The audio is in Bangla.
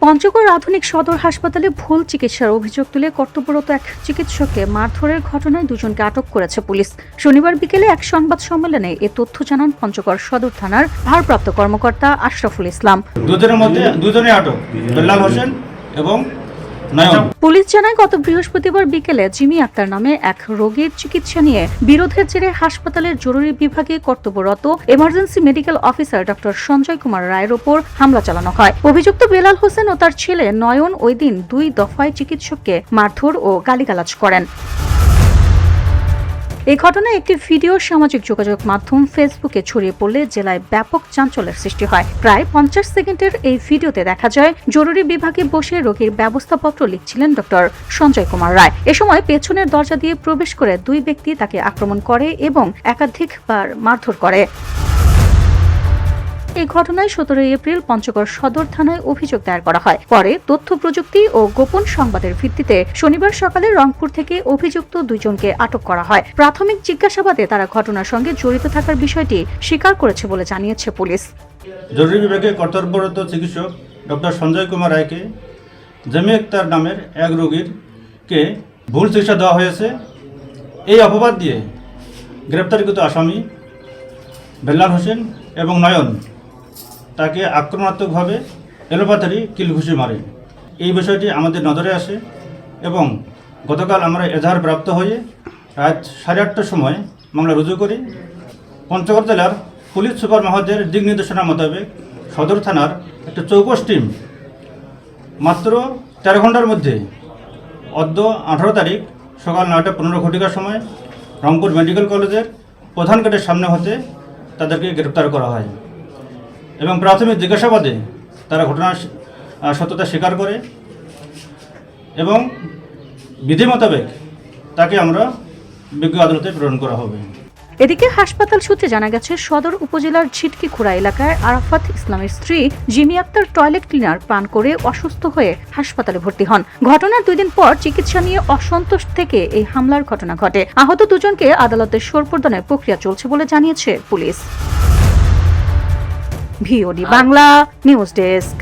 পঞ্চগড় আধুনিক সদর হাসপাতালে ভুল চিকিৎসার অভিযোগ তুলে কর্তব্যরত এক চিকিৎসককে মারধরের ঘটনায় দুজনকে আটক করেছে পুলিশ। শনিবার বিকেলে এক সংবাদ সম্মেলনে এ তথ্য জানান পঞ্চগড় সদর থানার ভারপ্রাপ্ত কর্মকর্তা আশরাফুল ইসলাম। দুজনের মধ্যে দুজনে আটক, বেল্লাল হোসেন এবং নয়ন। পুলিশ জানায় গত বৃহস্পতিবার বিকেলে জিমি আক্তার নামে এক রোগীর চিকিৎসা নিয়ে বিরোধের জেরে হাসপাতালের জরুরি বিভাগে কর্তব্যরত emergency medical officer doctor Sanjay Kumar রায়ের ওপর হামলা চালানো হয়। অভিযুক্ত বেলাল হোসেন ও তার ছেলে নয়ন ওই দিন 2 দফায় চিকিৎসককে মারধর ও গালিগালাজ করেন। এই ঘটনায় একটি ভিডিও সামাজিক যোগাযোগ মাধ্যম ফেসবুকে ছড়িয়ে পড়লে জেলায় ব্যাপক চাঞ্চল্যের সৃষ্টি হয়। প্রায় 50 সেকেন্ডের এই ভিডিওতে দেখা যায় জরুরি বিভাগে বসে রোগীর ব্যবস্থাপত্র লিখছিলেন ডক্টর সঞ্জয় কুমার রায়। এ সময় পেছনের দরজা দিয়ে প্রবেশ করে 2 ব্যক্তি তাকে আক্রমণ করে এবং একাধিকবার মারধর করে। এই ঘটনায় 17 এপ্রিল পঞ্চগড় সদর থানায় অভিযোগ দায়ের করা হয়। পরে তথ্য প্রযুক্তি ও গোপন সংবাদের ভিত্তিতে শনিবার সকালে রংপুর থেকে অভিযুক্ত 2 জনকে আটক করা হয়। প্রাথমিক জিজ্ঞাসাবাদে তারা ঘটনার সঙ্গে জড়িত থাকার বিষয়টি স্বীকার করেছে বলে জানিয়েছে পুলিশ। জরুরি বিভাগে কর্তব্যরত চিকিৎসক ডক্টর সঞ্জয় কুমার রায়কে জিমি আক্তার নামের এক রোগীরকে ভুল চিকিৎসা দেওয়া হয়েছে এই অপবাদ দিয়ে গ্রেপ্তারকৃত আসামি বেল্লাল হোসেন এবং নয়ন তাকে আক্রমণাত্মকভাবে এলোপাথারি কিলঘুষি মারে। এই বিষয়টি আমাদের নজরে আসে এবং গতকাল আমরা এজাহার প্রাপ্ত হয়ে রাত 8:30টার সময় মামলা রুজু করি। পঞ্চগড় জেলার পুলিশ সুপার মহোদয়ের দিক নির্দেশনা মোতাবেক সদর থানার একটা চৌকস টিম মাত্র 13 ঘন্টার মধ্যে অদ্য 18 তারিখ সকাল 9:15 সময় রংপুর মেডিকেল কলেজের প্রধান গেটের সামনে হতে তাদেরকে গ্রেপ্তার করা হয় এবং প্রাথমিক জিজ্ঞাসাবাদে তারা ঘটনার সত্যতা স্বীকার করে এবং বিধি মোতাবেক তাকে আমরা বিজ্ঞ আদালতে প্রেরণ করা হবে। এদিকে হাসপাতাল সূত্রে জানা গেছে সদর উপজেলার ঝিটকিখুড়া এলাকায় আরাফাত ইসলামের স্ত্রী জিমি আক্তার টয়লেট ক্লিনার পান করে অসুস্থ হয়ে হাসপাতালে ভর্তি হন। ঘটনার 2 দিন পর চিকিৎসা নিয়ে অসন্তোষ থেকে এই হামলার ঘটনা ঘটে। আহত 2 জনকে আদালতে সোপর্দনের প্রক্রিয়া চলছে বলে জানিয়েছে police. VOD Bangla news desk.